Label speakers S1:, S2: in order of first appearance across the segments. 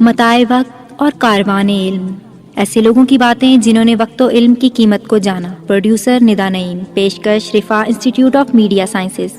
S1: متاع وقت اور کاروان علم، ایسے لوگوں کی باتیں جنہوں نے وقت و علم کی قیمت کو جانا۔ پروڈیوسر ندا نعیم، پیشکش رفا انسٹیٹیوٹ آف میڈیا سائنسز۔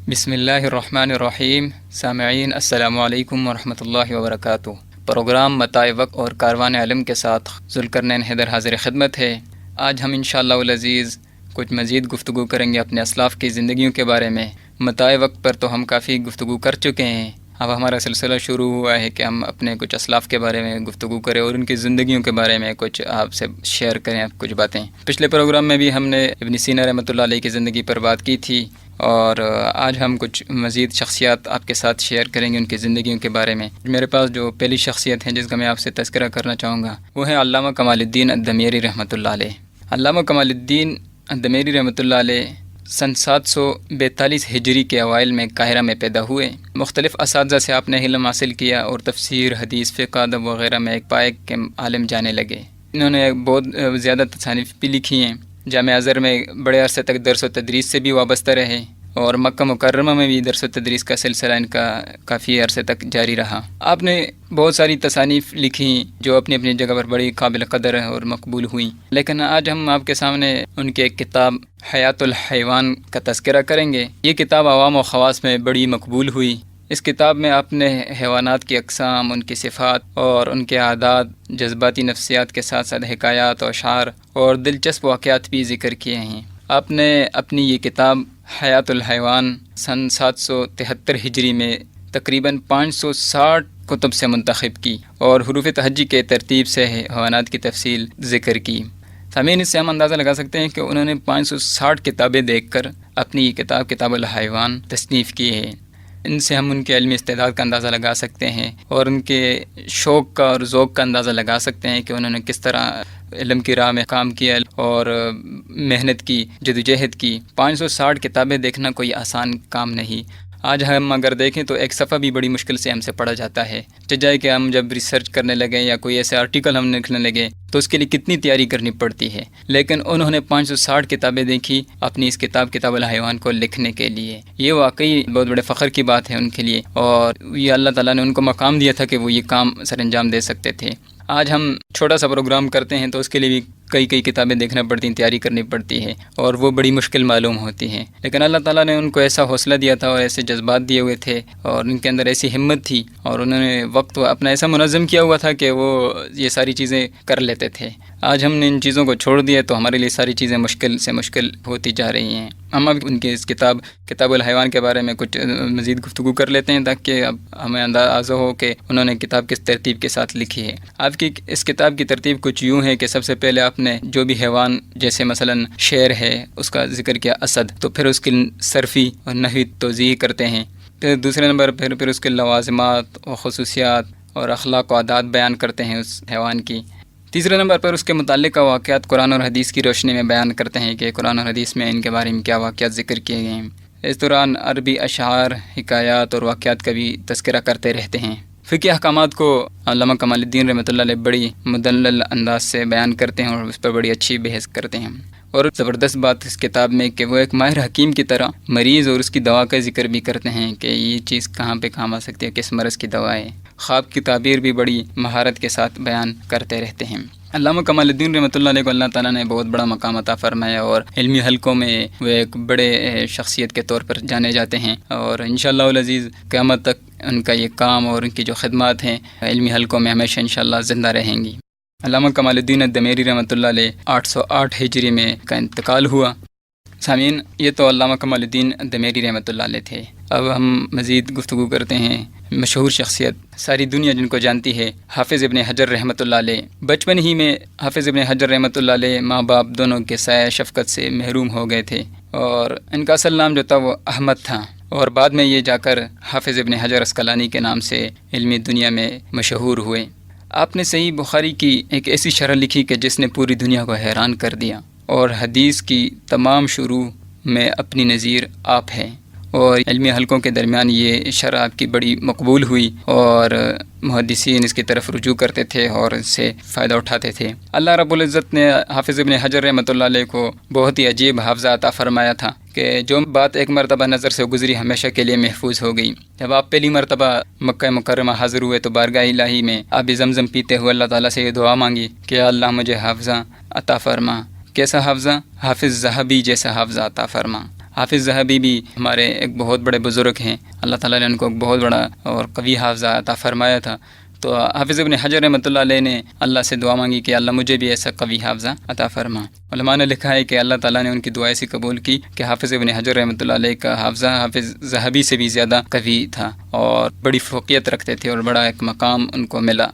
S2: بسم اللہ الرحمن الرحیم۔ سامعین السلام علیکم ورحمۃ اللہ وبرکاتہ۔ پروگرام متاع وقت اور کاروان علم کے ساتھ ذوالقرنین حیدر حاضر خدمت ہے۔ آج ہم انشاءاللہ العزیز کچھ مزید گفتگو کریں گے اپنے اسلاف کی زندگیوں کے بارے میں۔ متاع وقت پر تو ہم کافی گفتگو کر چکے ہیں، اب ہمارا سلسلہ شروع ہوا ہے کہ ہم اپنے کچھ اسلاف کے بارے میں گفتگو کریں اور ان کی زندگیوں کے بارے میں کچھ آپ سے شیئر کریں کچھ باتیں۔ پچھلے پروگرام میں بھی ہم نے ابن سینا رحمۃ اللہ علیہ کی زندگی پر بات کی تھی، اور آج ہم کچھ مزید شخصیات آپ کے ساتھ شیئر کریں گے ان کی زندگیوں کے بارے میں۔ میرے پاس جو پہلی شخصیت ہے جس کا میں آپ سے تذکرہ کرنا چاہوں گا وہ ہے علامہ کمال الدین الدمیری رحمۃ اللہ علیہ۔ علامہ کمال الدین الدمیری رحمۃ اللہ علیہ سن 742 ہجری کے اوائل میں قاہرہ میں پیدا ہوئے۔ مختلف اساتذہ سے آپ نے علم حاصل کیا اور تفسیر، حدیث، فقہ، ادب وغیرہ میں ایک پائے کے عالم جانے لگے۔ انہوں نے بہت زیادہ تصانیف بھی لکھی ہیں۔ جامعہ ازہر میں بڑے عرصے تک درس و تدریس سے بھی وابستہ رہے، اور مکہ مکرمہ میں بھی درس و تدریس کا سلسلہ ان کا کافی عرصے تک جاری رہا۔ آپ نے بہت ساری تصانیف لکھی جو اپنی اپنی جگہ پر بڑی قابل قدر اور مقبول ہوئیں، لیکن آج ہم آپ کے سامنے ان کی ایک کتاب حیات الحیوان کا تذکرہ کریں گے۔ یہ کتاب عوام و خواص میں بڑی مقبول ہوئی۔ اس کتاب میں آپ نے حیوانات کی اقسام، ان کی صفات اور ان کے عادات، جذباتی نفسیات کے ساتھ ساتھ حکایات و اشعار اور دلچسپ واقعات بھی ذکر کیے ہیں۔ آپ نے اپنی یہ کتاب حیات الحیوان سن 773 ہجری میں تقریباً 560 کتب سے منتخب کی اور حروف تہجی کے ترتیب سے حیوانات کی تفصیل ذکر کی۔ سامعین، اس سے ہم اندازہ لگا سکتے ہیں کہ انہوں نے 560 کتابیں دیکھ کر اپنی یہ کتاب کتاب الحیوان تصنیف کی ہے۔ ان سے ہم ان کے علمی استعداد کا اندازہ لگا سکتے ہیں اور ان کے شوق کا اور ذوق کا اندازہ لگا سکتے ہیں کہ انہوں نے کس طرح علم کی راہ میں کام کیا اور محنت کی، جدوجہد کی۔ 560 کتابیں دیکھنا کوئی آسان کام نہیں۔ آج ہم اگر دیکھیں تو ایک صفحہ بھی بڑی مشکل سے ہم سے پڑھا جاتا ہے، جائے کہ ہم جب ریسرچ کرنے لگے یا کوئی ایسے آرٹیکل ہم لکھنے لگے تو اس کے لیے کتنی تیاری کرنی پڑتی ہے، لیکن انہوں نے 560 کتابیں دیکھی اپنی اس کتاب کتاب الحیوان کو لکھنے کے لیے۔ یہ واقعی بہت بڑے فخر کی بات ہے ان کے لیے، اور یہ اللہ تعالیٰ نے ان کو مقام دیا تھا کہ وہ یہ کام سر انجام دے سکتے تھے۔ آج ہم چھوٹا سا پروگرام کرتے ہیں تو اس کے لیے بھی کئی کتابیں دیکھنا پڑتی ہیں، تیاری کرنی پڑتی ہے، اور وہ بڑی مشکل معلوم ہوتی ہیں، لیکن اللہ تعالیٰ نے ان کو ایسا حوصلہ دیا تھا اور ایسے جذبات دیے ہوئے تھے اور ان کے اندر ایسی ہمت تھی، اور انہوں نے وقت اپنا ایسا منظم کیا ہوا تھا کہ وہ یہ ساری چیزیں کر لیتے تھے۔ آج ہم نے ان چیزوں کو چھوڑ دیا تو ہمارے لیے ساری چیزیں مشکل سے مشکل ہوتی جا رہی ہیں۔ ہم اب ان کی اس کتاب الحیوان کے بارے میں کچھ مزید گفتگو کر لیتے ہیں تاکہ اب ہمیں اندازہ ہو کہ انہوں نے کتاب کس ترتیب کے ساتھ لکھی ہے۔ آپ کی اس کتاب کی ترتیب کچھ یوں ہے کہ سب سے پہلے آپ نے جو بھی حیوان، جیسے مثلا شیر ہے، اس کا ذکر کیا، اسد، تو پھر اس کی صرفی اور نحوی توضیح کرتے ہیں۔ پھر دوسرے نمبر پھر اس کے لوازمات و خصوصیات اور اخلاق و عادات بیان کرتے ہیں اس حیوان کی۔ تیسرے نمبر پر اس کے متعلقہ واقعات قرآن اور حدیث کی روشنی میں بیان کرتے ہیں کہ قرآن اور حدیث میں ان کے بارے میں کیا واقعات ذکر کیے گئے ہیں۔ اس دوران عربی اشعار، حکایات اور واقعات کا بھی تذکرہ کرتے رہتے ہیں۔ فقہی احکامات کو علامہ کمال الدین رحمۃ اللہ علیہ بڑی مدلل انداز سے بیان کرتے ہیں اور اس پر بڑی اچھی بحث کرتے ہیں۔ اور زبردست بات اس کتاب میں کہ وہ ایک ماہر حکیم کی طرح مریض اور اس کی دوا کا ذکر بھی کرتے ہیں کہ یہ چیز کہاں پہ کام آ سکتی ہے، کس مرض کی دوا ہے۔ خواب کی تعبیر بھی بڑی مہارت کے ساتھ بیان کرتے رہتے ہیں۔ علامہ کمال الدین رحمۃ اللہ علیہ کو اللہ تعالیٰ نے بہت بڑا مقام عطا فرمایا اور علمی حلقوں میں وہ ایک بڑے شخصیت کے طور پر جانے جاتے ہیں، اور انشاءاللہ العزیز قیامت تک ان کا یہ کام اور ان کی جو خدمات ہیں علمی حلقوں میں ہمیشہ انشاءاللہ زندہ رہیں گی۔ علامہ کمال الدین الدمیری رحمۃ اللہ علیہ 808 ہجری میں کا انتقال ہوا۔ سامعین، یہ تو علامہ کمال الدین الدمیری رحمۃ اللہ علیہ تھے۔ اب ہم مزید گفتگو کرتے ہیں مشہور شخصیت، ساری دنیا جن کو جانتی ہے، حافظ ابن حجر رحمۃ اللہ علیہ۔ بچپن ہی میں حافظ ابن حجر رحمۃ اللہ علیہ ماں باپ دونوں کے سایہ شفقت سے محروم ہو گئے تھے، اور ان کا اصل نام جو تھا وہ احمد تھا، اور بعد میں یہ جا کر حافظ ابن حجر عسقلانی کے نام سے علمی دنیا میں مشہور ہوئے۔ آپ نے صحیح بخاری کی ایک ایسی شرح لکھی کہ جس نے پوری دنیا کو حیران کر دیا، اور حدیث کی تمام شروح میں اپنی نظیر آپ ہیں، اور علمی حلقوں کے درمیان یہ شرح آپ کی بڑی مقبول ہوئی، اور محدثین اس کی طرف رجوع کرتے تھے اور اس سے فائدہ اٹھاتے تھے۔ اللہ رب العزت نے حافظ ابن حجر رحمۃ اللہ علیہ کو بہت ہی عجیب حافظہ عطا فرمایا تھا کہ جو بات ایک مرتبہ نظر سے گزری ہمیشہ کے لیے محفوظ ہو گئی۔ جب آپ پہلی مرتبہ مکہ مکرمہ حاضر ہوئے تو بارگاہ الہی میں آب زمزم پیتے ہوئے اللہ تعالیٰ سے یہ دعا مانگی کہ اللہ مجھے حافظہ عطا فرما۔ کیسا حافظہ؟ حافظ ذہبی جیسا حافظہ عطا فرما۔ حافظ ذہبی بھی ہمارے ایک بہت بڑے بزرگ ہیں، اللہ تعالیٰ نے ان کو ایک بہت بڑا اور قوی حافظہ عطا فرمایا تھا۔ تو حافظ ابن حجر رحمۃ اللہ علیہ نے اللہ سے دعا مانگی کہ اللہ مجھے بھی ایسا قوی حافظہ عطا فرما۔ علماء نے لکھا ہے کہ اللہ تعالیٰ نے ان کی دعا ایسی قبول کی کہ حافظ ابن حجر رحمۃ اللہ علیہ کا حافظہ حافظ ذہبی سے بھی زیادہ قوی تھا اور بڑی فوقیت رکھتے تھے اور بڑا ایک مقام ان کو ملا۔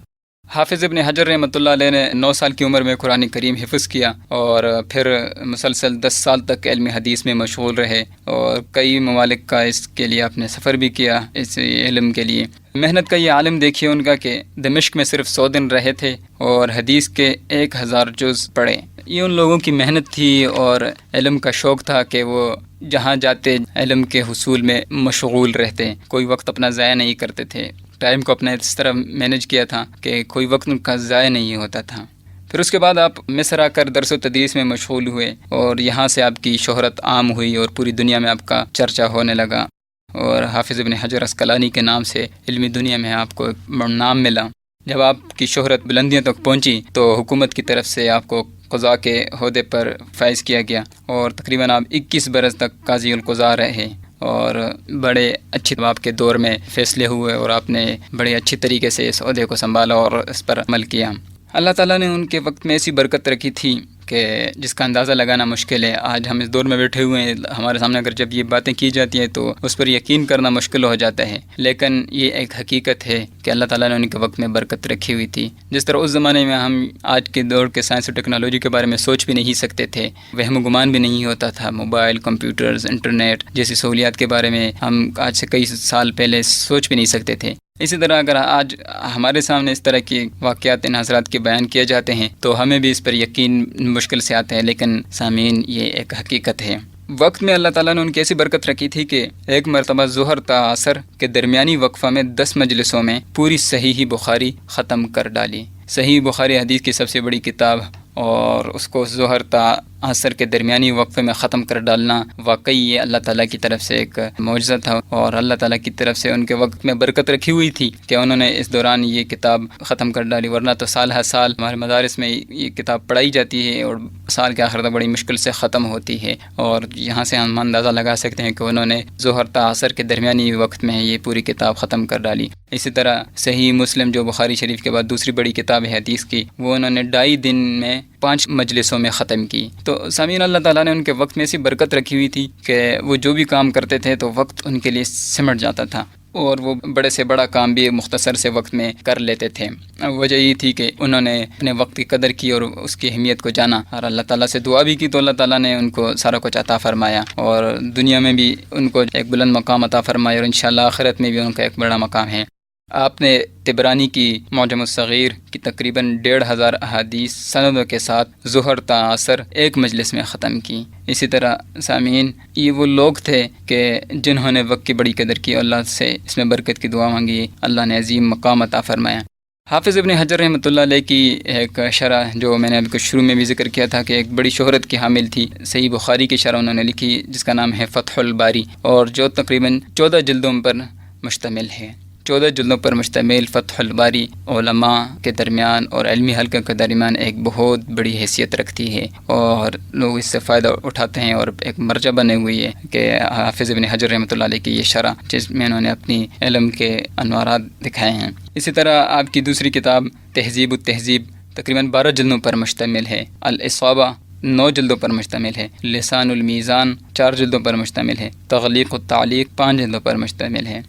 S2: حافظ ابن حجر رحمۃ اللہ علیہ نے 9 سال کی عمر میں قرآن کریم حفظ کیا اور پھر مسلسل 10 سال تک علم حدیث میں مشغول رہے اور کئی ممالک کا اس کے لیے اپنے سفر بھی کیا اس علم کے لیے۔ محنت کا یہ عالم دیکھیے ان کا کہ دمشق میں صرف 100 دن رہے تھے اور حدیث کے 1000 جز پڑھے۔ یہ ان لوگوں کی محنت تھی اور علم کا شوق تھا کہ وہ جہاں جاتے علم کے حصول میں مشغول رہتے، کوئی وقت اپنا ضائع نہیں کرتے تھے۔ ٹائم کو اپنا اس طرح مینج کیا تھا کہ کوئی وقت ان کا ضائع نہیں ہوتا تھا۔ پھر اس کے بعد آپ مصر آ کر درس و تدریس میں مشغول ہوئے اور یہاں سے آپ کی شہرت عام ہوئی اور پوری دنیا میں آپ کا چرچا ہونے لگا اور حافظ ابن حجر عسقلانی کے نام سے علمی دنیا میں آپ کو ایک نام ملا۔ جب آپ کی شہرت بلندیوں تک پہنچی تو حکومت کی طرف سے آپ کو قضاء کے عہدے پر فائز کیا گیا اور تقریباً آپ 21 برس تک قاضی القضاء رہے اور بڑے اچھے آپ کے دور میں فیصلے ہوئے اور آپ نے بڑے اچھی طریقے سے اس عہدے کو سنبھالا اور اس پر عمل کیا۔ اللہ تعالیٰ نے ان کے وقت میں ایسی برکت رکھی تھی کہ جس کا اندازہ لگانا مشکل ہے۔ آج ہم اس دور میں بیٹھے ہوئے ہیں، ہمارے سامنے اگر جب یہ باتیں کی جاتی ہیں تو اس پر یقین کرنا مشکل ہو جاتا ہے، لیکن یہ ایک حقیقت ہے کہ اللہ تعالیٰ نے ان کے وقت میں برکت رکھی ہوئی تھی۔ جس طرح اس زمانے میں ہم آج کے دور کے سائنس اور ٹیکنالوجی کے بارے میں سوچ بھی نہیں سکتے تھے، وہم و گمان بھی نہیں ہوتا تھا، موبائل، کمپیوٹرز، انٹرنیٹ جیسی سہولیات کے بارے میں ہم آج سے کئی سال پہلے سوچ بھی نہیں سکتے تھے۔ اسی طرح اگر آج ہمارے سامنے اس طرح کے واقعات ان حضرات کے بیان کیے جاتے ہیں تو ہمیں بھی اس پر یقین مشکل سے آتا ہے، لیکن سامعین یہ ایک حقیقت ہے۔ وقت میں اللہ تعالیٰ نے ان کی ایسی برکت رکھی تھی کہ ایک مرتبہ ظہر تا عصر کے درمیانی وقفہ میں 10 مجلسوں میں پوری صحیح بخاری ختم کر ڈالی۔ صحیح بخاری حدیث کی سب سے بڑی کتاب اور اس کو ظہر تا عصر کے درمیانی وقفے میں ختم کر ڈالنا واقعی یہ اللہ تعالیٰ کی طرف سے ایک معجزہ تھا اور اللہ تعالیٰ کی طرف سے ان کے وقت میں برکت رکھی ہوئی تھی کہ انہوں نے اس دوران یہ کتاب ختم کر ڈالی، ورنہ تو سال ہر سال ہمارے مدارس میں یہ کتاب پڑھائی جاتی ہے اور سال کے آخر تک بڑی مشکل سے ختم ہوتی ہے، اور یہاں سے ہم اندازہ لگا سکتے ہیں کہ انہوں نے ظہر تا عصر کے درمیانی وقت میں یہ پوری کتاب ختم کر ڈالی۔ اسی طرح صحیح مسلم جو بخاری شریف کے بعد دوسری بڑی کتاب ہے حدیث کی، وہ انہوں نے 2.5 دن میں 5 مجلسوں میں ختم کی۔ تو سامعین اللہ تعالیٰ نے ان کے وقت میں ایسی برکت رکھی ہوئی تھی کہ وہ جو بھی کام کرتے تھے تو وقت ان کے لیے سمٹ جاتا تھا اور وہ بڑے سے بڑا کام بھی مختصر سے وقت میں کر لیتے تھے۔ وجہ یہ تھی کہ انہوں نے اپنے وقت کی قدر کی اور اس کی اہمیت کو جانا اور اللہ تعالیٰ سے دعا بھی کی تو اللہ تعالیٰ نے ان کو سارا کچھ عطا فرمایا اور دنیا میں بھی ان کو ایک بلند مقام عطا فرمایا اور انشاءاللہ آخرت میں بھی ان کا ایک بڑا مقام ہے۔ آپ نے طبرانی کی معجم الصغیر کی تقریباً 1500 احادیث سندوں کے ساتھ ظہر تا عصر ایک مجلس میں ختم کی۔ اسی طرح سامعین یہ وہ لوگ تھے کہ جنہوں نے وقت کی بڑی قدر کی، اللہ سے اس میں برکت کی دعا مانگی، اللہ نے عظیم مقام عطا فرمایا۔ حافظ ابن حجر رحمۃ اللہ علیہ کی ایک شرح جو میں نے ابھی کچھ شروع میں بھی ذکر کیا تھا کہ ایک بڑی شہرت کی حامل تھی، صحیح بخاری کی شرح انہوں نے لکھی جس کا نام ہے فتح الباری اور جو تقریباً 14 جلدوں پر مشتمل ہے۔ 14 جلدوں پر مشتمل فتح الباری علماء کے درمیان اور علمی حلقے کے درمیان ایک بہت بڑی حیثیت رکھتی ہے اور لوگ اس سے فائدہ اٹھاتے ہیں اور ایک مرجع بنے ہوئی ہے کہ حافظ ابن حجر رحمۃ اللہ علیہ کی یہ شرح جس میں انہوں نے اپنی علم کے انوارات دکھائے ہیں۔ اسی طرح آپ کی دوسری کتاب تہذیب التہذیب تقریباً 12 جلدوں پر مشتمل ہے۔ الاصابہ 9 جلدوں پر مشتمل ہے۔ لسان المیزان 4 جلدوں پر مشتمل ہے۔ تغلیق التعلیق 5 جلدوں پر مشتمل ہے۔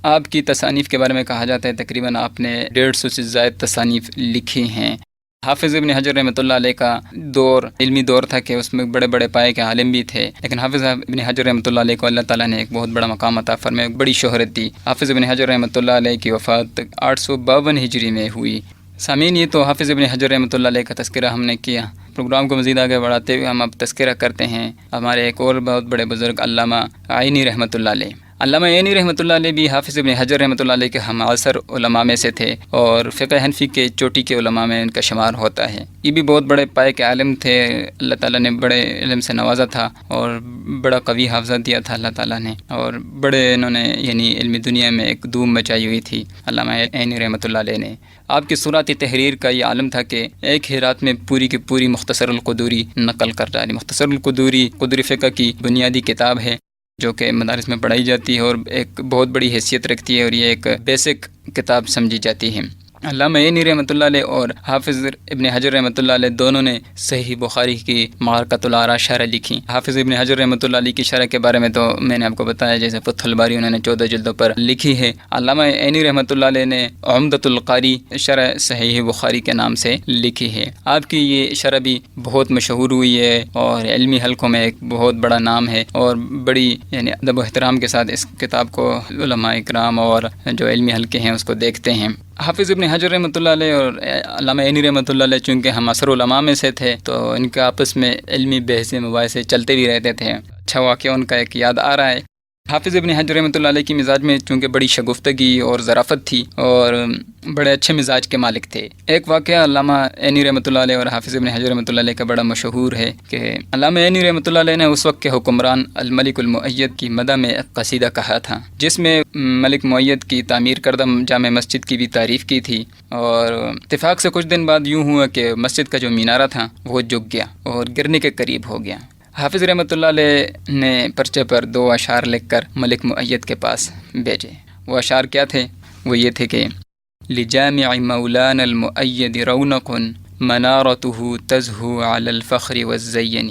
S2: آپ کی تصانیف کے بارے میں کہا جاتا ہے تقریباً آپ نے 150 سے زائد تصانیف لکھی ہیں۔ حافظ ابن حجر رحمۃ اللہ علیہ کا دور علمی دور تھا کہ اس میں بڑے بڑے پائے کے عالم بھی تھے، لیکن حافظ ابن حجر رحمۃ اللہ علیہ کو اللہ تعالیٰ نے ایک بہت بڑا مقام عطا فرمایا، ایک بڑی شہرت دی۔ حافظ ابن حجر رحمۃ اللہ علیہ کی وفات 852 ہجری میں ہوئی۔ سامعین یہ تو حافظ ابن حجر رحمۃ اللہ علیہ کا تذکرہ ہم نے کیا۔ پروگرام کو مزید آگے بڑھاتے ہوئے ہم اب تذکرہ کرتے ہیں ہمارے ایک اور بہت بڑے بزرگ علامہ عینی رحمۃ اللہ علیہ۔ علامہ عینی رحمۃ اللہ علیہ بھی حافظ ابن حجر رحمۃ اللہ علیہ کے ہم عصر علماء میں سے تھے اور فقہ حنفی کے چوٹی کے علماء میں ان کا شمار ہوتا ہے۔ یہ بھی بہت بڑے پائے کے عالم تھے، اللہ تعالیٰ نے بڑے علم سے نوازا تھا اور بڑا قوی حافظہ دیا تھا اللہ تعالیٰ نے، اور بڑے انہوں نے یعنی علمی دنیا میں ایک دھوم مچائی ہوئی تھی علامہ عینی رحمۃ اللہ علیہ نے۔ آپ کی سرعت تحریر کا یہ عالم تھا کہ ایک ہی رات میں پوری کی پوری مختصر القدوری نقل کر ڈالی۔ مختصر القدوری قدری فقہ کی بنیادی کتاب ہے جو کہ مدارس میں پڑھائی جاتی ہے اور ایک بہت بڑی حیثیت رکھتی ہے، اور یہ ایک بیسک کتاب سمجھی جاتی ہے۔ علامہ عینی رحمۃ اللہ علیہ اور حافظ ابن حجر رحمۃ اللہ علیہ دونوں نے صحیح بخاری کی معرکۃ الآراء شرح لکھی۔ حافظ ابن حجر رحمۃ اللہ علیہ کی شرح کے بارے میں تو میں نے آپ کو بتایا، جیسے فتح الباری انہوں نے 14 جلدوں پر لکھی ہے۔ علامہ عینی رحمۃ اللہ علیہ نے عمدۃ القاری شرح صحیح بخاری کے نام سے لکھی ہے۔ آپ کی یہ شرح بھی بہت مشہور ہوئی ہے اور علمی حلقوں میں ایک بہت بڑا نام ہے، اور بڑی یعنی ادب و احترام کے ساتھ اس کتاب کو علماء اکرام اور جو علمی حلقے ہیں اس کو دیکھتے ہیں۔ حافظ ابن حجر رحمۃ اللہ علیہ اور علامہ عینی رحمۃ اللہ علیہ چونکہ ہم عصر علماء میں سے تھے تو ان کے آپس میں علمی بحثیں مباحثے چلتے بھی رہتے تھے۔ اچھا واقعہ ان کا ایک یاد آ رہا ہے۔ حافظ ابن حجر رحمۃ اللہ علیہ کی مزاج میں چونکہ بڑی شگفتگی اور ظرافت تھی اور بڑے اچھے مزاج کے مالک تھے۔ ایک واقعہ علامہ عینی رحمۃ اللہ علیہ اور حافظ ابن حجر رحمۃ اللہ علیہ کا بڑا مشہور ہے کہ علامہ عینی رحمۃ اللہ علیہ نے اس وقت کے حکمران الملک المؤید کی مدح میں ایک قصیدہ کہا تھا، جس میں ملک مؤید کی تعمیر کردہ جامع مسجد کی بھی تعریف کی تھی، اور اتفاق سے کچھ دن بعد یوں ہوا کہ مسجد کا جو مینارہ تھا وہ جھک گیا اور گرنے کے قریب ہو گیا۔ حافظ رحمۃ اللہ علیہ نے پرچے پر 2 اشعار لکھ کر ملک مؤید کے پاس بھیجے۔ وہ اشعار کیا تھے؟ وہ یہ تھے کہ لجامع مولانا المؤید رونق منارته تزہو علی الفخر والزین،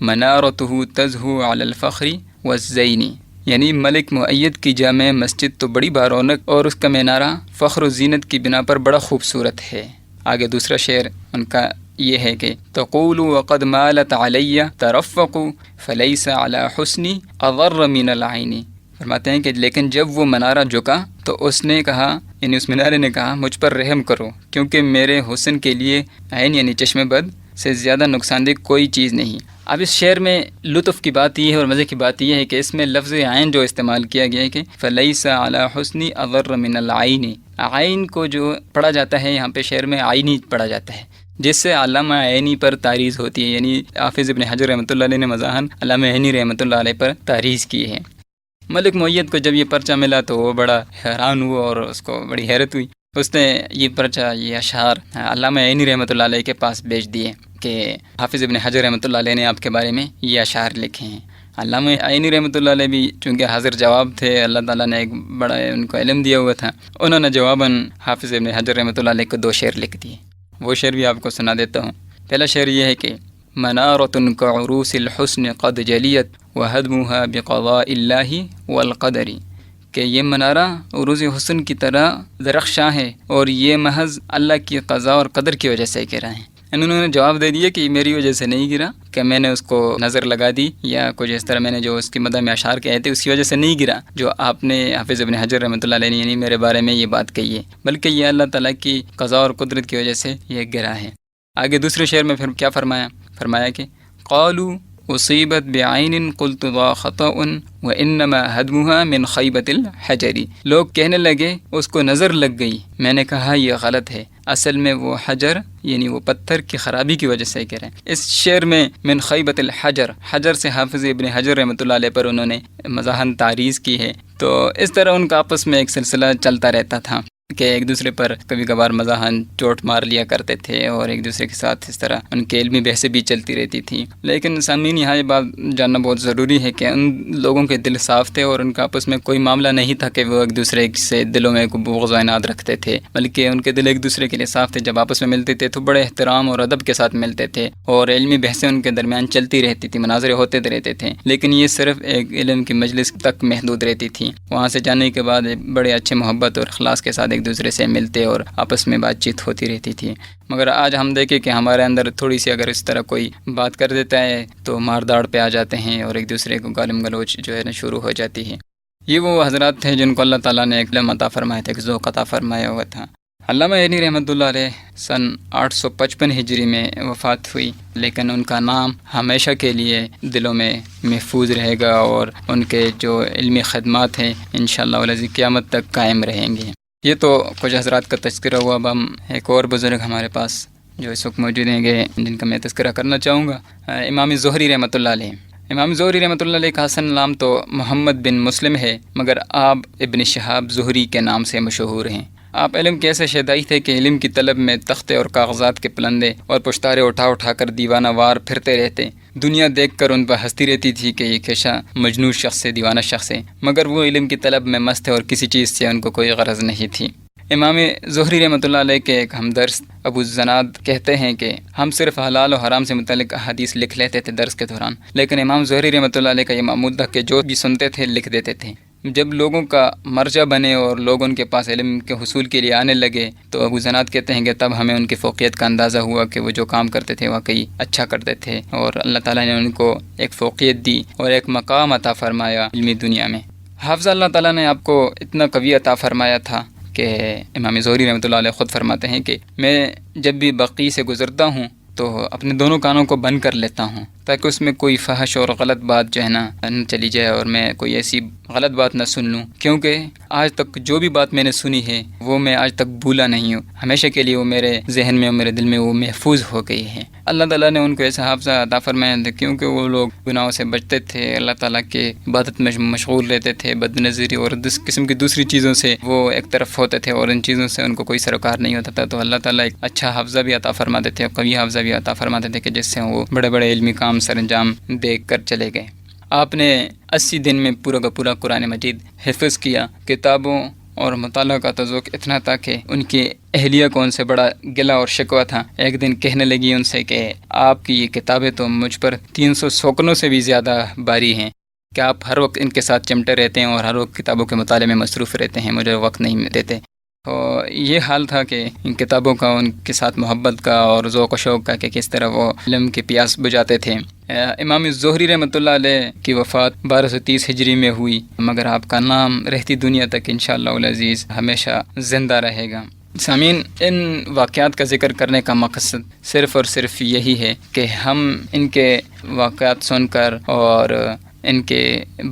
S2: منارته تزہو علی الفخر والزین، یعنی ملک مؤید کی جامع مسجد تو بڑی بارونق اور اس کا مینارہ فخر و زینت کی بنا پر بڑا خوبصورت ہے۔ آگے دوسرا شعر ان کا یہ ہے کہ تقول وقد مالت علی ترفق فلیس علی حسنی اضر من العین، فرماتے ہیں کہ لیکن جب وہ منارہ جھکا تو اس نے کہا، یعنی اس منارے نے کہا مجھ پر رحم کرو، کیونکہ میرے حسن کے لیے عین یعنی چشم بد سے زیادہ نقصان دہ کوئی چیز نہیں۔ اب اس شعر میں لطف کی بات یہ ہے اور مزے کی بات یہ ہے کہ اس میں لفظ عین جو استعمال کیا گیا ہے کہ فلیس علی حسنی اضر من العین، عین کو جو پڑھا جاتا ہے یہاں پہ شعر میں عینی پڑھا جاتا ہے، جس سے علامہ عینی پر تعریض ہوتی ہے، یعنی حافظ ابن حجر رحمۃ اللہ علیہ نے مزاحاً علامہ عینی رحمۃ اللہ علیہ پر تعریض کی ہے۔ ملک مؤید کو جب یہ پرچہ ملا تو وہ بڑا حیران ہوا اور اس کو بڑی حیرت ہوئی۔ اس نے یہ پرچہ، یہ اشعار علامہ عینی رحمۃ اللہ علیہ کے پاس بھیج دیے کہ حافظ ابن حجر رحمۃ اللہ علیہ نے آپ کے بارے میں یہ اشعار لکھے ہیں۔ علامہ عینی رحمۃ اللہ علیہ بھی چونکہ حاضر جواب تھے، اللہ تعالیٰ نے ایک بڑا ان کو علم دیا ہوا تھا، انہوں نے جواباً حافظ ابن حجر رحمۃ اللہ علیہ کو 2 شعر لکھ دیے۔ وہ شعر بھی آپ کو سنا دیتا ہوں۔ پہلا شعر یہ ہے کہ منارۃ کعروس الحسن قد جلیت وہدمها بقضاء اللہ والقدر، کہ یہ منارہ عروس حسن کی طرح درخشاں ہے اور یہ محض اللہ کی قضاء اور قدر کی وجہ سے گرا ہے۔ انہوں نے جواب دے دیا کہ میری وجہ سے نہیں گرا، کہ میں نے اس کو نظر لگا دی یا کچھ اس طرح میں نے جو اس کی مدح میں اشعار کہے تھے اس کی وجہ سے نہیں گرا جو آپ نے حافظ ابن حجر رحمۃ اللہ علیہ نے یعنی میرے بارے میں یہ بات کہی ہے، بلکہ یہ اللہ تعالیٰ کی قضاء اور قدرت کی وجہ سے یہ گرا ہے۔ آگے دوسرے شعر میں پھر کیا فرمایا کہ قالوا اصیبت بعین قلت ذا خطأ وانما هدمها من خیبۃ الحجر، لوگ کہنے لگے اس کو نظر لگ گئی، میں نے کہا یہ غلط ہے، اصل میں وہ حجر یعنی وہ پتھر کی خرابی کی وجہ سے گرے۔ اس شعر میں من خیبۃ الحجر، حجر سے حافظ ابن حجر رحمۃ اللہ علیہ پر انہوں نے مزاحاً تعریض کی ہے۔ تو اس طرح ان کا آپس میں ایک سلسلہ چلتا رہتا تھا کہ ایک دوسرے پر کبھی کبھار مزاحاً چوٹ مار لیا کرتے تھے اور ایک دوسرے کے ساتھ اس طرح ان کی علمی بحثیں بھی چلتی رہتی تھیں۔ لیکن سامعین یہاں یہ بات جاننا بہت ضروری ہے کہ ان لوگوں کے دل صاف تھے اور ان کا آپس میں کوئی معاملہ نہیں تھا کہ وہ ایک دوسرے سے دلوں میں کوئی بغض و عناد رکھتے تھے، بلکہ ان کے دل ایک دوسرے کے لیے صاف تھے۔ جب آپس میں ملتے تھے تو بڑے احترام اور ادب کے ساتھ ملتے تھے اور علمی بحثیں ان کے درمیان چلتی رہتی تھی، مناظرے ہوتے رہتے تھے، لیکن یہ صرف ایک علم کی مجلس تک محدود رہتی تھی۔ وہاں سے جانے کے بعد بڑے اچھے محبت اور اخلاص کے ساتھ ایک دوسرے سے ملتے اور آپس میں بات چیت ہوتی رہتی تھی۔ مگر آج ہم دیکھیں کہ ہمارے اندر تھوڑی سی اگر اس طرح کوئی بات کر دیتا ہے تو مار داڑ پہ آ جاتے ہیں اور ایک دوسرے کو گالم گلوچ جو ہے نا شروع ہو جاتی ہے۔ یہ وہ حضرات تھے جن کو اللہ تعالیٰ نے ایک علم عطا فرمایا تھا، ایک ذوق عطا فرمایا ہوا تھا۔ علامہ عینی رحمۃ اللہ علیہ سن 855 ہجری میں وفات ہوئی، لیکن ان کا نام ہمیشہ کے لیے دلوں میں محفوظ رہے گا، اور ان کے جو علمی خدمات ہیں انشاءاللہ العزیز قیامت تک قائم رہیں گی۔ یہ تو کچھ حضرات کا تذکرہ ہوا، اب ہم ایک اور بزرگ ہمارے پاس جو اس وقت موجود ہیں گے جن کا میں تذکرہ کرنا چاہوں گا، امام زہری رحمۃ اللہ علیہ۔ امام زہری رحمۃ اللہ علیہ کا اصل نام تو محمد بن مسلم ہے، مگر آپ ابن شہاب زہری کے نام سے مشہور ہیں۔ آپ علم کے ایسے شیدائی تھے کہ علم کی طلب میں تختے اور کاغذات کے پلندے اور پشتارے اٹھا کر دیوانہ وار پھرتے رہتے۔ دنیا دیکھ کر ان پر ہنستی رہتی تھی کہ یہ کیسا مجنون شخص ہے، دیوانہ شخص ہے، مگر وہ علم کی طلب میں مست ہے اور کسی چیز سے ان کو کوئی غرض نہیں تھی۔ امام زہری رحمۃ اللہ علیہ کے ایک ہمدرس ابو الزناد کہتے ہیں کہ ہم صرف حلال و حرام سے متعلق حدیث لکھ لیتے تھے درس کے دوران، لیکن امام زہری رحمۃ اللہ علیہ کا یہ معمول تھا کہ جو بھی سنتے تھے لکھ دیتے تھے۔ جب لوگوں کا مرجع بنے اور لوگ ان کے پاس علم کے حصول کے لیے آنے لگے تو ابو زناد کہتے ہیں کہ تب ہمیں ان کی فوقیت کا اندازہ ہوا کہ وہ جو کام کرتے تھے واقعی اچھا کرتے تھے، اور اللہ تعالیٰ نے ان کو ایک فوقیت دی اور ایک مقام عطا فرمایا علمی دنیا میں۔ حافظ اللہ تعالیٰ نے آپ کو اتنا قوی عطا فرمایا تھا کہ امام زہری رحمۃ اللہ علیہ خود فرماتے ہیں کہ میں جب بھی بقیع سے گزرتا ہوں تو اپنے دونوں کانوں کو بند کر لیتا ہوں تاکہ اس میں کوئی فحش اور غلط بات جو ہے نا چلی جائے اور میں کوئی ایسی غلط بات نہ سن لوں، کیونکہ آج تک جو بھی بات میں نے سنی ہے وہ میں آج تک بھولا نہیں ہوں، ہمیشہ کے لیے وہ میرے ذہن میں اور میرے دل میں وہ محفوظ ہو گئی ہے۔ اللہ تعالیٰ نے ان کو ایسا حافظہ عطا فرمایا تھا کیونکہ وہ لوگ گناہوں سے بچتے تھے، اللہ تعالیٰ کے عبادت میں مشغول رہتے تھے، بد نظری اور قسم کی دوسری چیزوں سے وہ ایک طرف ہوتے تھے اور ان چیزوں سے ان کو کوئی سروکار نہیں ہوتا تھا، تو اللہ تعالیٰ ایک اچھا حافظہ بھی عطا فرماتے تھے، قوی حافظہ بھی عطا فرماتے تھے کہ جس سے وہ بڑے بڑے علمی کام سر انجام دیکھ کر چلے گئے۔ آپ نے 80 دن میں پورا کا پورا قرآن مجید حفظ کیا۔ کتابوں اور مطالعہ کا تذوق اتنا تھا کہ ان کی اہلیہ کو ان سے بڑا گلہ اور شکوہ تھا۔ ایک دن کہنے لگی ان سے کہ آپ کی یہ کتابیں تو مجھ پر 300 سوکنوں سے بھی زیادہ باری ہیں، کہ آپ ہر وقت ان کے ساتھ چمٹے رہتے ہیں اور ہر وقت کتابوں کے مطالعے میں مصروف رہتے ہیں، مجھے وقت نہیں دیتے۔ تو یہ حال تھا کہ ان کتابوں کا، ان کے ساتھ محبت کا اور ذوق و شوق کا کہ کس طرح وہ علم کی پیاس بجھاتے تھے۔ امام زہری رحمۃ اللہ علیہ کی وفات 1230 ہجری میں ہوئی، مگر آپ کا نام رہتی دنیا تک انشاءاللہ العزیز ہمیشہ زندہ رہے گا۔ سامعین، ان واقعات کا ذکر کرنے کا مقصد صرف اور صرف یہی ہے کہ ہم ان کے واقعات سن کر اور ان کے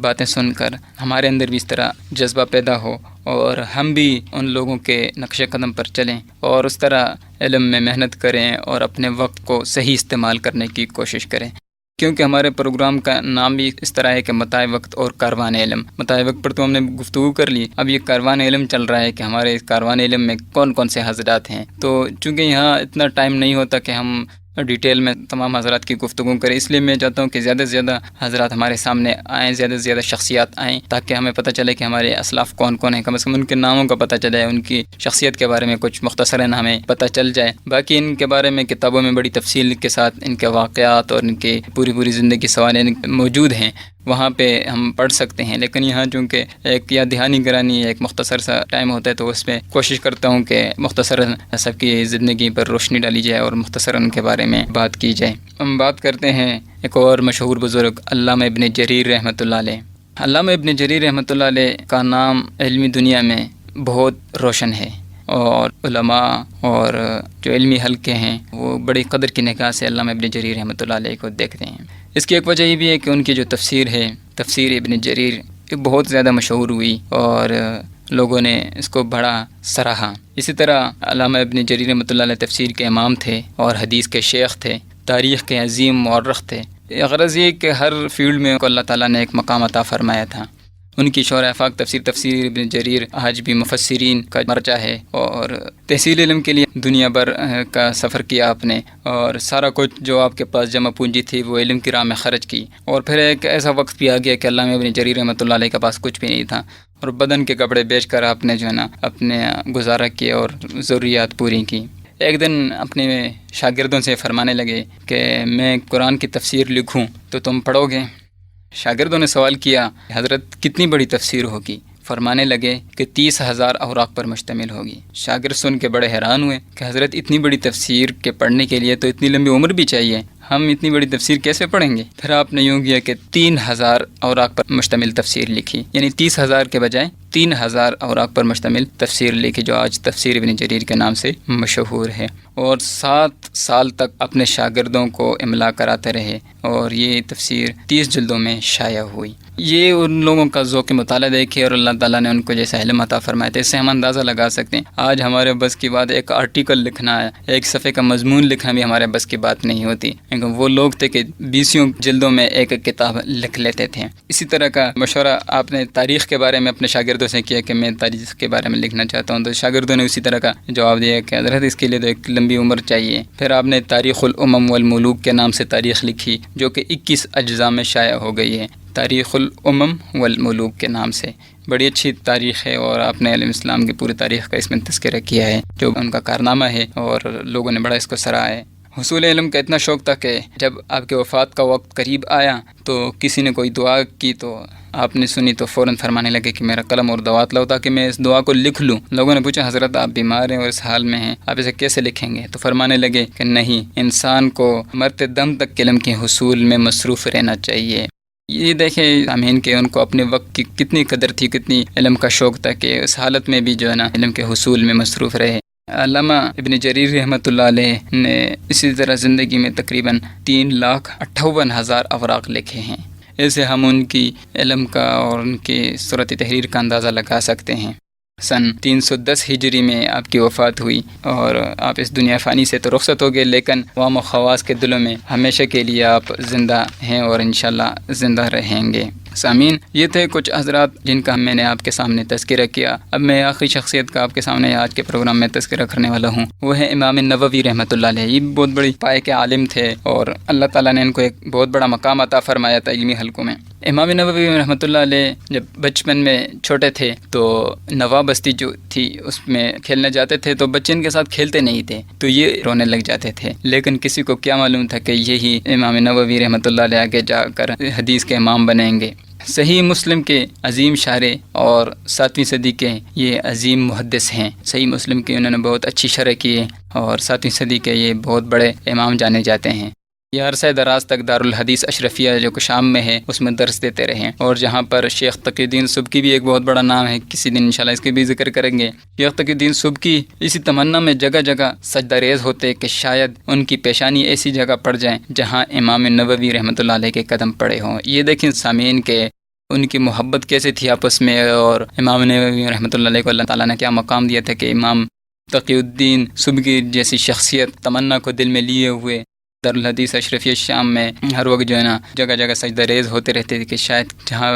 S2: باتیں سن کر ہمارے اندر بھی اس طرح جذبہ پیدا ہو اور ہم بھی ان لوگوں کے نقش قدم پر چلیں اور اس طرح علم میں محنت کریں اور اپنے وقت کو صحیح استعمال کرنے کی کوشش کریں، کیونکہ ہمارے پروگرام کا نام بھی اس طرح ہے کہ متاع وقت اور کاروان علم۔ متاع وقت پر تو ہم نے گفتگو کر لی، اب یہ کاروان علم چل رہا ہے کہ ہمارے اس کاروان علم میں کون کون سے حضرات ہیں۔ تو چونکہ یہاں اتنا ٹائم نہیں ہوتا کہ ہم ڈیٹیل میں تمام حضرات کی گفتگو کریں، اس لیے میں چاہتا ہوں کہ زیادہ سے زیادہ حضرات ہمارے سامنے آئیں، زیادہ سے زیادہ شخصیات آئیں، تاکہ ہمیں پتہ چلے کہ ہمارے اسلاف کون کون ہیں، کم از کم ان کے ناموں کا پتہ چلے، ان کی شخصیت کے بارے میں کچھ مختصراً ہمیں پتہ چل جائے۔ باقی ان کے بارے میں کتابوں میں بڑی تفصیل کے ساتھ ان کے واقعات اور ان کی پوری زندگی سوانح موجود ہیں، وہاں پہ ہم پڑھ سکتے ہیں، لیکن یہاں چونکہ ایک یا دہانی گرانی ایک مختصر سا ٹائم ہوتا ہے تو اس میں کوشش کرتا ہوں کہ مختصر سب کی زندگی پر روشنی ڈالی جائے اور مختصر ان کے بارے میں بات کی جائے۔ ہم بات کرتے ہیں ایک اور مشہور بزرگ علامہ ابن جریر رحمۃ اللہ علیہ۔ علامہ ابن جریر رحمۃ اللہ علیہ کا نام علمی دنیا میں بہت روشن ہے، اور علماء اور جو علمی حلقے ہیں وہ بڑی قدر کی نگاہ سے علامہ ابن جریر رحمۃ اللہ علیہ کو دیکھتے ہیں۔ اس کی ایک وجہ یہ بھی ہے کہ ان کی جو تفسیر ہے، تفسیر ابن جریر، یہ بہت زیادہ مشہور ہوئی اور لوگوں نے اس کو بڑا سراہا۔ اسی طرح علامہ ابن جریر رحمۃ اللہ علیہ تفسیر کے امام تھے اور حدیث کے شیخ تھے، تاریخ کے عظیم مورخ تھے۔ غرض یہ کہ ہر فیلڈ میں اللہ تعالیٰ نے ایک مقام عطا فرمایا تھا۔ ان کی شورۂ آفاق تفسیر ابن جریر آج بھی مفسرین کا مرجع ہے، اور تحصیل علم کے لیے دنیا بھر کا سفر کیا آپ نے، اور سارا کچھ جو آپ کے پاس جمع پونجی تھی وہ علم کی راہ میں خرچ کی، اور پھر ایک ایسا وقت بھی آ گیا کہ علامہ ابن جریر رحمۃ اللہ علیہ کے پاس کچھ بھی نہیں تھا، اور بدن کے کپڑے بیچ کر آپ نے جو ہے نا اپنے گزارا کیا اور ضروریات پوری کی۔ ایک دن اپنے شاگردوں سے فرمانے لگے کہ میں قرآن کی تفسیر لکھوں تو تم پڑھو گے؟ شاگردوں نے سوال کیا، حضرت کتنی بڑی تفسیر ہوگی؟ فرمانے لگے کہ 30,000 اوراق پر مشتمل ہوگی۔ شاگرد سن کے بڑے حیران ہوئے کہ حضرت اتنی بڑی تفسیر کے پڑھنے کے لیے تو اتنی لمبی عمر بھی چاہیے، ہم اتنی بڑی تفسیر کیسے پڑھیں گے؟ پھر آپ نے یوں کیا کہ 3,000 اوراق پر مشتمل تفسیر لکھی، یعنی 30,000 کے بجائے 3000 اوراق پر مشتمل تفسیر لکھی جو آج تفسیر ابن جریر کے نام سے مشہور ہے، اور 7 سال تک اپنے شاگردوں کو املا کراتے رہے، اور یہ تفسیر 30 جلدوں میں شائع ہوئی۔ یہ ان لوگوں کا ذوق مطالعہ دیکھے اور اللہ تعالیٰ نے ان کو جیسا علم عطا فرمایا تھا، اس سے ہم اندازہ لگا سکتے ہیں آج ہمارے بس کی بات ایک آرٹیکل لکھنا ہے، ایک صفحے کا مضمون لکھنا بھی ہمارے بس کی بات نہیں ہوتی، لیکن وہ لوگ تھے کہ 20 جلدوں میں ایک کتاب لکھ لیتے تھے۔ اسی طرح کا مشورہ آپ نے تاریخ کے بارے میں اپنے شاگردوں سے کیا کہ میں تاریخ کے بارے میں لکھنا چاہتا ہوں، تو شاگردوں نے اسی طرح کا جواب دیا کہ حضرت اس کے لیے تو ایک لمبی عمر چاہیے۔ پھر آپ نے تاریخ الامم والملوک کے نام سے تاریخ لکھی جو کہ 21 اجزاء میں شائع ہو گئی ہے، تاریخ الامم والملوک کے نام سے، بڑی اچھی تاریخ ہے، اور آپ نے علم اسلام کی پوری تاریخ کا اس میں تذکرہ کیا ہے جو ان کا کارنامہ ہے، اور لوگوں نے بڑا اس کو سراہا ہے۔ حصول علم کا اتنا شوق تھا کہ جب آپ کے وفات کا وقت قریب آیا تو کسی نے کوئی دعا کی تو آپ نے سنی تو فوراً فرمانے لگے کہ میرا قلم اور دوات لاؤ تاکہ میں اس دعا کو لکھ لوں۔ لوگوں نے پوچھا حضرت آپ بیمار ہیں اور اس حال میں ہیں، آپ اسے کیسے لکھیں گے؟ تو فرمانے لگے کہ نہیں، انسان کو مرتے دم تک علم کے حصول میں مصروف رہنا چاہیے۔ یہ دیکھیں سامعین کہ ان کو اپنے وقت کی کتنی قدر تھی، کتنی علم کا شوق تھا کہ اس حالت میں بھی جو ہے نا علم کے حصول میں مصروف رہے۔ علامہ ابن جریر رحمۃ اللہ علیہ نے اسی طرح زندگی میں تقریباً 3,58,000 اوراق لکھے ہیں۔ ایسے ہم ان کی علم کا اور ان کی سرعت تحریر کا اندازہ لگا سکتے ہیں۔ سن 310 ہجری میں آپ کی وفات ہوئی اور آپ اس دنیا فانی سے تو رخصت ہو گئے، لیکن عوام و خواص کے دلوں میں ہمیشہ کے لیے آپ زندہ ہیں اور انشاءاللہ زندہ رہیں گے۔ سامعین، یہ تھے کچھ حضرات جن کا میں نے آپ کے سامنے تذکرہ کیا۔ اب میں آخری شخصیت کا آپ کے سامنے آج کے پروگرام میں تذکرہ کرنے والا ہوں، وہ ہے امام نووی رحمۃ اللہ علیہ۔ یہ بہت بڑی پائے کے عالم تھے اور اللہ تعالیٰ نے ان کو ایک بہت بڑا مقام عطا فرمایا تھا علمی حلقوں میں۔ امام نووی رحمۃ اللہ علیہ جب بچپن میں چھوٹے تھے تو نوا بستی جو تھی اس میں کھیلنے جاتے تھے تو بچے ان کے ساتھ کھیلتے نہیں تھے تو یہ رونے لگ جاتے تھے، لیکن کسی کو کیا معلوم تھا کہ یہی امام نووی رحمۃ اللہ علیہ آگے جا کر حدیث کے امام بنیں گے۔ صحیح مسلم کے عظیم شارح اور 7ویں صدی کے یہ عظیم محدث ہیں۔ صحیح مسلم کی انہوں نے بہت اچھی شرح کی ہے اور 7ویں صدی کے یہ بہت بڑے امام جانے جاتے ہیں۔ یہ عرصہ دراز تک دارالحدیث اشرفیہ جو کہ شام میں ہے اس میں درس دیتے رہے، اور جہاں پر شیخ تقی الدین سبکی بھی ایک بہت بڑا نام ہے، کسی دن انشاءاللہ اس کے بھی ذکر کریں گے۔ شیخ تقی الدین سبکی اسی تمنا میں جگہ جگہ سجدہ ریز ہوتے کہ شاید ان کی پیشانی ایسی جگہ پڑ جائیں جہاں امام نووی رحمۃ اللہ علیہ کے قدم پڑے ہوں۔ یہ دیکھیں سامعین کے ان کی محبت کیسے تھی آپس میں، اور امام نووی رحمۃ اللہ علیہ کو اللہ تعالیٰ نے کیا مقام دیا تھا کہ امام تقی الدین سبکی جیسی شخصیت تمنا کو دل میں لیے ہوئے دارالحدیث اشرفیہ شام میں ہر وقت جو ہے نا جگہ جگہ سجدہ ریز ہوتے رہتے تھے کہ شاید جہاں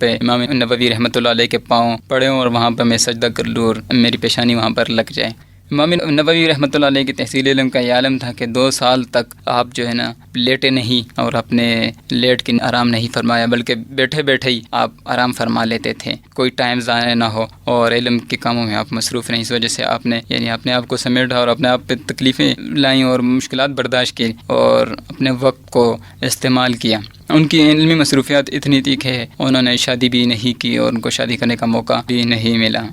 S2: پہ امام نووی رحمۃ اللہ علیہ کے پاؤں پڑے ہوں اور وہاں پہ میں سجدہ کر لوں اور میری پیشانی وہاں پر لگ جائے۔ امام نووی رحمۃ اللہ علیہ کی تحصیل علم کا یہ عالم تھا کہ 2 سال تک آپ جو ہے نا لیٹے نہیں اور اپنے لیٹ کے آرام نہیں فرمایا، بلکہ بیٹھے بیٹھے ہی آپ آرام فرما لیتے تھے، کوئی ٹائم ضائع نہ ہو اور علم کے کاموں میں آپ مصروف رہیں۔ اس وجہ سے آپ نے یعنی اپنے آپ کو سمیٹا اور اپنے آپ پہ تکلیفیں لائیں اور مشکلات برداشت کی اور اپنے وقت کو استعمال کیا۔ ان کی علمی مصروفیات اتنی تھی کہ انہوں نے شادی بھی نہیں کی اور ان کو شادی کرنے کا موقع بھی نہیں ملا۔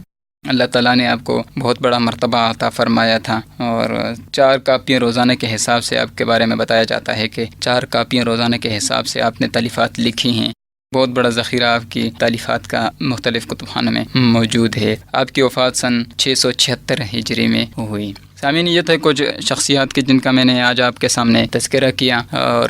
S2: اللہ تعالیٰ نے آپ کو بہت بڑا مرتبہ عطا فرمایا تھا، اور 4 کاپیاں روزانہ کے حساب سے آپ کے بارے میں بتایا جاتا ہے کہ 4 کاپیاں روزانہ کے حساب سے آپ نے تالیفات لکھی ہیں۔ بہت بڑا ذخیرہ آپ کی تالیفات کا مختلف کتب خانوں میں موجود ہے۔ آپ کی وفات سن 676 ہجری میں ہوئی۔ سامعین، یہ تھے کچھ شخصیات کے جن کا میں نے آج آپ کے سامنے تذکرہ کیا اور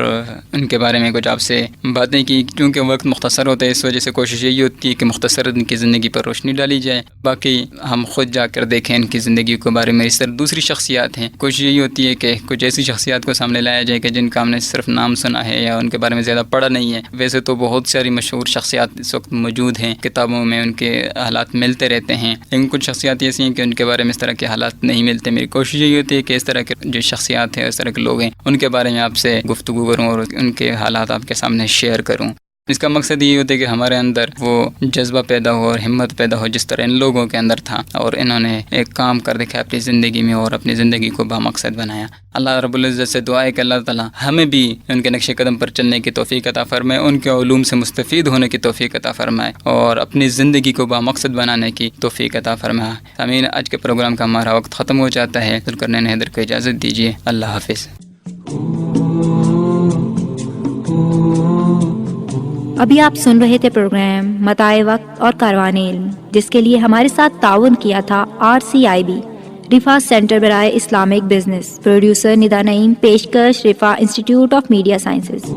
S2: ان کے بارے میں کچھ آپ سے باتیں کی۔ کیونکہ وقت مختصر ہوتا ہے اس وجہ سے کوشش یہی ہوتی ہے کہ مختصر ان کی زندگی پر روشنی ڈالی جائے، باقی ہم خود جا کر دیکھیں ان کی زندگی کے بارے میں۔ اس طرح دوسری شخصیات ہیں، کوشش یہی ہوتی ہے کہ کچھ ایسی شخصیات کو سامنے لایا جائے کہ جن کا ہم نے صرف نام سنا ہے یا ان کے بارے میں زیادہ پڑھا نہیں ہے۔ ویسے تو بہت ساری مشہور شخصیات اس وقت موجود ہیں، کتابوں میں ان کے حالات ملتے رہتے ہیں، لیکن کچھ شخصیات ایسی ہیں کہ ان کے بارے میں اس طرح کے حالات نہیں ملتے۔ میری کوشش یہی ہوتی ہے کہ اس طرح کے جو شخصیات ہیں، اس طرح کے لوگ ہیں، ان کے بارے میں آپ سے گفتگو کروں اور ان کے حالات آپ کے سامنے شیئر کروں۔ اس کا مقصد یہ ہوتا ہے کہ ہمارے اندر وہ جذبہ پیدا ہو اور ہمت پیدا ہو جس طرح ان لوگوں کے اندر تھا، اور انہوں نے ایک کام کر دکھا اپنی زندگی میں اور اپنی زندگی کو بامقصد بنایا۔ اللہ رب العزت سے دعا ہے کہ اللہ تعالیٰ ہمیں بھی ان کے نقش قدم پر چلنے کی توفیق عطا فرمائے، ان کے علوم سے مستفید ہونے کی توفیق عطا فرمائے اور اپنی زندگی کو بامقصد بنانے کی توفیق عطا فرمائے۔ آمین۔ آج کے پروگرام کا ہمارا وقت ختم ہو جاتا ہے۔ ذوالقرنین حیدر کو اجازت دیجیے۔ اللہ حافظ۔
S1: ابھی آپ سن رہے تھے پروگرام متاع وقت اور کاروان علم، جس کے لیے ہمارے ساتھ تعاون کیا تھا RCIB رفا سینٹر برائے اسلامک بزنس، پروڈیوسر ندا نعیم، پیشکش رفا انسٹیٹیوٹ آف میڈیا سائنسز۔